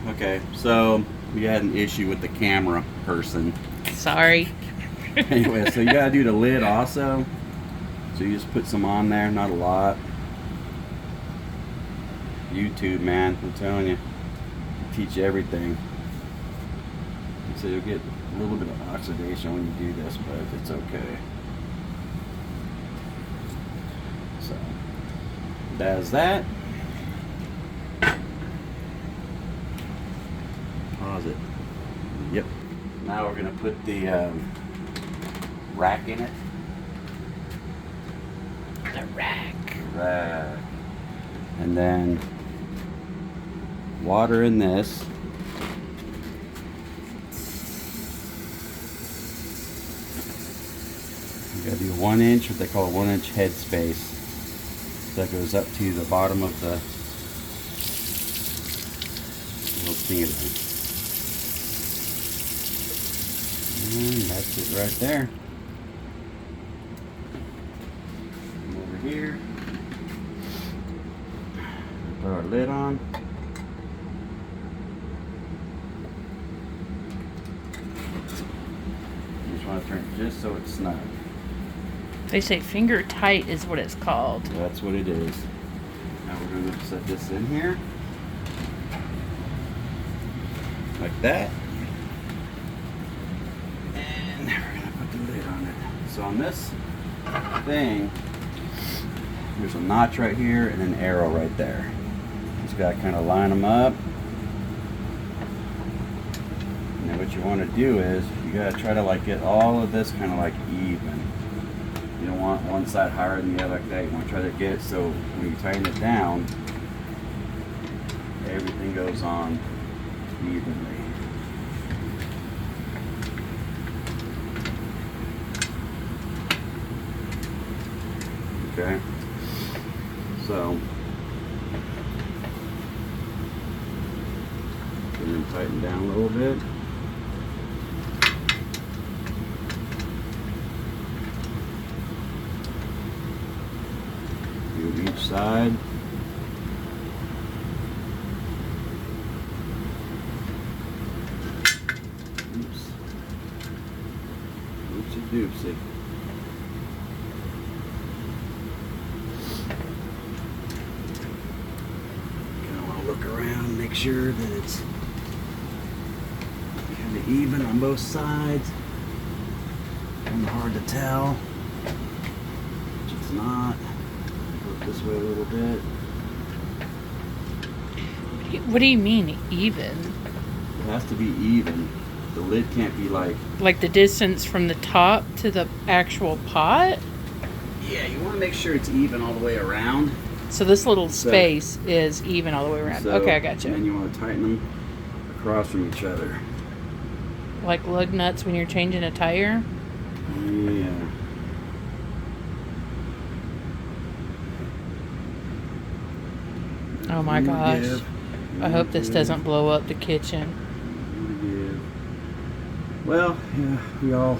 Okay, so we had an issue with the camera person. Sorry. Anyway, so you gotta do the lid also. So you just put some on there, not a lot. YouTube, man, I'm telling you, teach you everything. So you'll get a little bit of oxidation when you do this, but it's okay. So that's that. Pause it. Yep. Now we're gonna put the rack in it. The rack. Rack. And then water in this. You gotta do 1 inch, what they call a 1 inch head space. So that goes up to the bottom of the little thingy. And that's it right there. Come over here. Put our lid on. You just want to turn it just so it's snug. They say finger tight is what it's called. That's what it is. Now we're going to set this in here. Like that. And we're going to put the lid on it. So on this thing, there's a notch right here and an arrow right there. Just got to kind of line them up. And then what you want to do is you got to try to like get all of this kind of like even. You don't want one side higher than the other like that. You want to try to get it so when you tighten it down, everything goes on evenly. Okay, so and then tighten down a little bit. Do each side. Oops. Oopsie doopsie. Look around, make sure that it's kind of even on both sides. Kind of hard to tell. It's not. Go this way a little bit. What do you mean even? It has to be even. The lid can't be Like the distance from the top to the actual pot? Yeah, you want to make sure it's even all the way around. So this little space is even all the way around. Okay, I got you. And then you want to tighten them across from each other. Like lug nuts when you're changing a tire? Yeah. Oh my gosh. I hope this doesn't blow up the kitchen. Well, yeah, we all...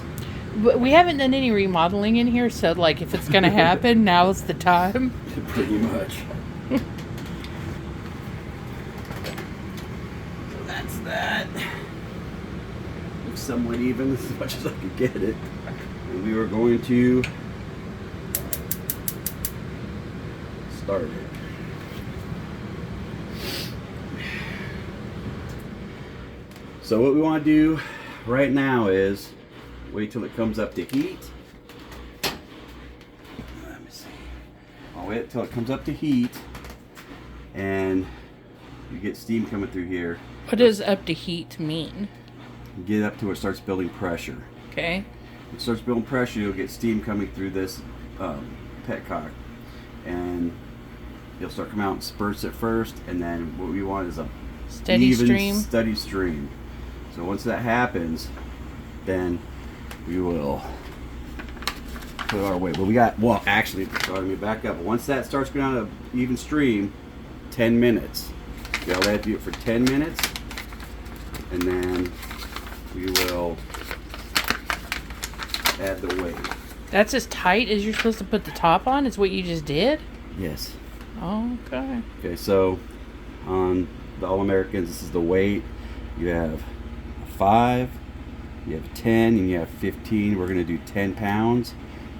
But we haven't done any remodeling in here, so like if it's going to happen, now's the time. Pretty much. So that's that. Looks somewhat even as much as I could get it. And we were going to start it. So what we want to do right now is wait till it comes up to heat. Let me see. I'll wait till it comes up to heat and you get steam coming through here. What does up to heat mean? Get up to where it starts building pressure. Okay. When it starts building pressure, you'll get steam coming through this petcock. And you'll start coming out in spurts at first, and then what we want is a Steady even, stream? steady stream. So once that happens, then we will put our weight. But we got, well, actually, sorry, let me back up. Once that starts going on an even stream, 10 minutes. You gotta let it do it for 10 minutes, and then we will add the weight. That's as tight as you're supposed to put the top on? Is what you just did? Yes. Oh, okay. Okay, so on the All-Americans, this is the weight. You have 5, you have 10, and you have 15. We're going to do 10 pounds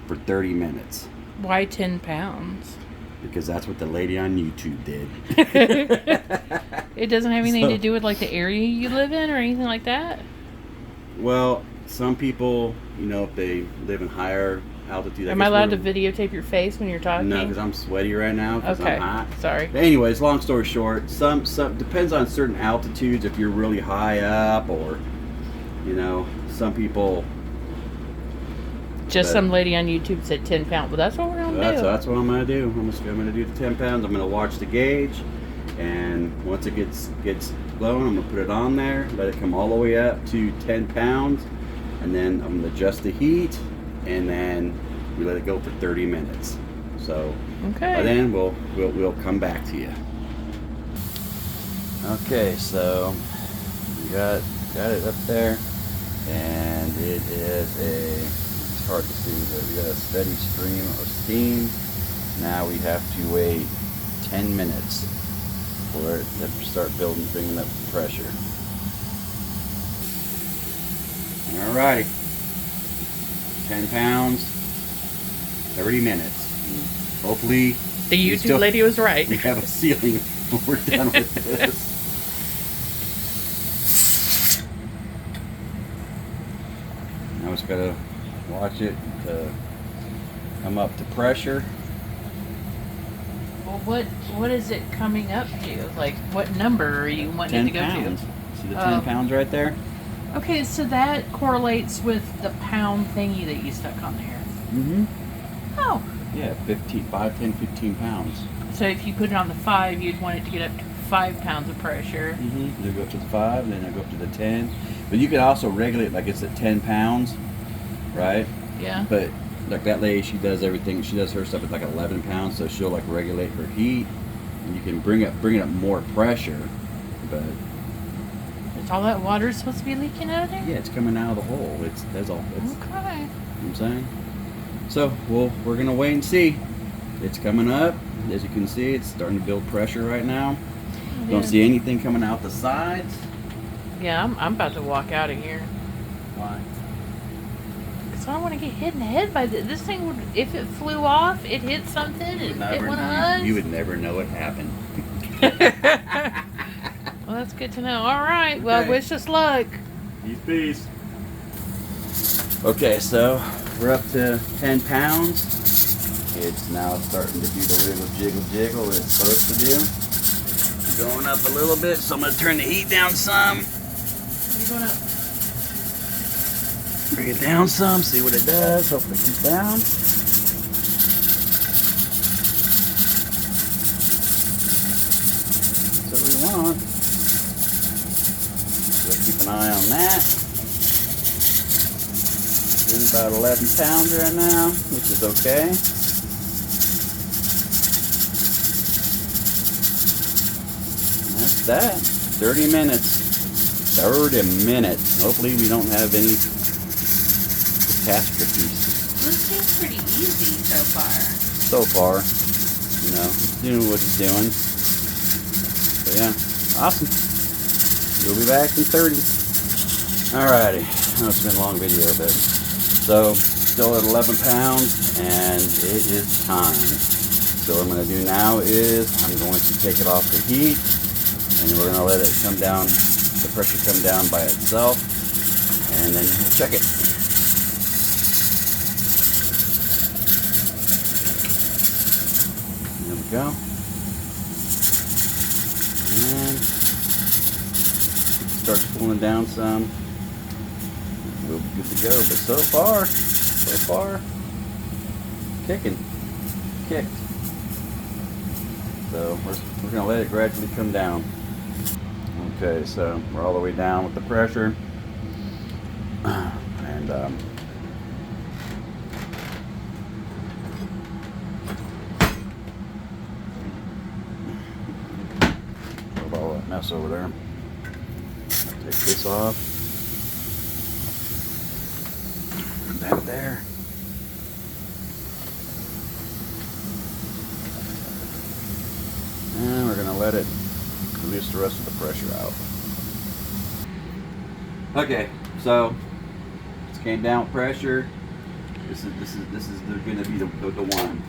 for 30 minutes. Why 10 pounds? Because that's what the lady on YouTube did. It doesn't have anything So- to do with like the area you live in or anything like that? Well, some people, you know, if they live in higher altitude. Am I allowed to videotape your face when you're talking? No, because I'm sweaty right now because Okay. I'm hot. Sorry. But anyways, long story short, some depends on certain altitudes. If you're really high up, or you know, some people. Just But- some lady on YouTube said 10 pounds. Well, that's what we're going to do. That's what I'm gonna do. I'm gonna do the 10 pounds. I'm gonna watch the gauge, and once it gets glowing, I'm gonna put it on there, let it come all the way up to 10 pounds, and then I'm gonna adjust the heat, and then we let it go for 30 minutes. So Okay. by then we'll come back to you. Okay, so we got it up there, and it is it's hard to see, but we got a steady stream of steam. Now we have to wait 10 minutes for it to start bringing up the pressure. Alrighty, 10 pounds, 30 minutes. Hopefully The we YouTube still- lady was right. we have a ceiling when we're done with this. Now it's gotta watch it to come up to pressure. Well, what is it coming up to? Like, what number are you wanting 10 it to go pounds. See the Oh. 10 pounds right there? to? Okay, so that correlates with the pound thingy that you stuck on there. Mm-hmm. Oh. Yeah, 5, 10, 15 pounds. So if you put it on the 5, you'd want it to get up to 5 pounds of pressure. Mm-hmm. You go up to the 5, and then I go up to the 10. But you can also regulate like it's at 10 pounds, right? Yeah. But like that lady, she does everything. She does her stuff at like 11 pounds, so she'll like regulate her heat, and you can bring it up more pressure. But Is all that water supposed to be leaking out of there? yeah, it's coming out of the hole. That's all. It's, Okay. you know what I'm saying. So we're gonna wait and see. It's coming up. As you can see, it's starting to build pressure right now. Don't see anything coming out the sides. Yeah, I'm about to walk out of here. Why? Because I don't want to get hit in the head by this thing. Would, if it flew off, it hit something, it hit one of us. You would never know what happened. Well, that's good to know. All right. Well, Okay. wish us luck. Peace. Okay, so we're up to 10 pounds. It's now starting to do the wiggle, jiggle, jiggle that it's supposed to do. Going up a little bit, so I'm going to turn the heat down some. What are you going up? Bring it down some, see what it does. Hopefully it comes down. That's what we want. So keep an eye on that. Doing about 11 pounds right now, which is okay. And that's that. 30 minutes. 30 minutes. Hopefully we don't have any catastrophes This seems pretty easy so far. so far. You know, he's doing what he's doing. So yeah, awesome. We'll be back in 30. Alrighty. I know it's been a long video, but so still at 11 pounds, and it is time. So what I'm going to do now is I'm going to take it off the heat, and we're going to let it come down, the pressure come down by itself, and then we'll check it. There we go. And starts cooling down some. We'll be good to go. But so far, kicked. So we're gonna let it gradually come down. Okay, so we're all the way down with the pressure, and all that mess over there. Take this off. Put that there. And we're gonna let it gets the rest of the pressure out. Okay, so this came down with pressure. This is going to be the one.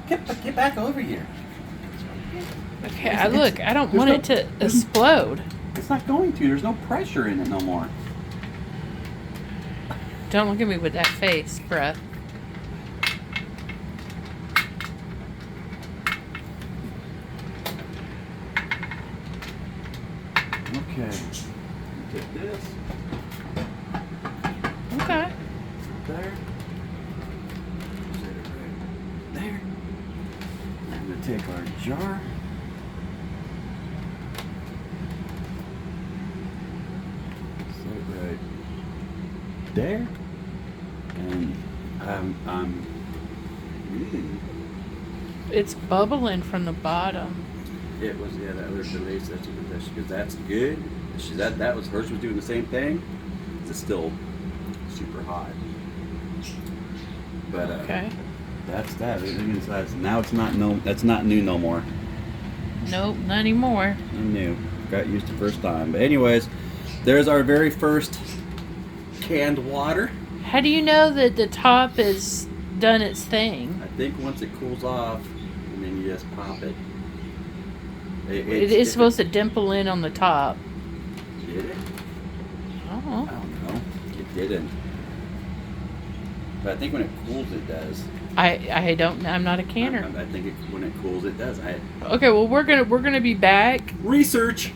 Get back over here. Okay, I don't want it to explode. It's not going to. There's no pressure in it no more. Don't look at me with that face, bruh. Okay. Take this. Okay. There. Set it right there. I'm going to take our jar. Set it right there. And It's bubbling from the bottom. it was, yeah, that was the base. That's what because that's good. That was hers was doing the same thing. It's still super hot. But Okay. that's that. Everything inside. Now it's not that's not new no more. Nope, not anymore. New. Got used the first time. But anyways, there's our very first canned water. How do you know that the top has done its thing? I think once it cools off, and then you just pop it. It is supposed to dimple in on the top. Did it? Oh. I don't know. It didn't. But I think when it cools, it does. I don't. I'm not a canner. I think when it cools, it does. Okay, well we're gonna be back. Research.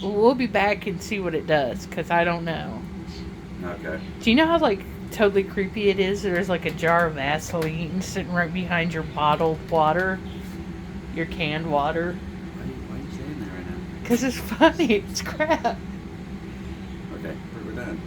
We'll be back and see what it does, because I don't know. Okay. Do you know how like totally creepy it is? There's like a jar of Vaseline sitting right behind your bottled water, your canned water. Why are you saying that right now? Because it's funny. It's crap. Okay, we're done.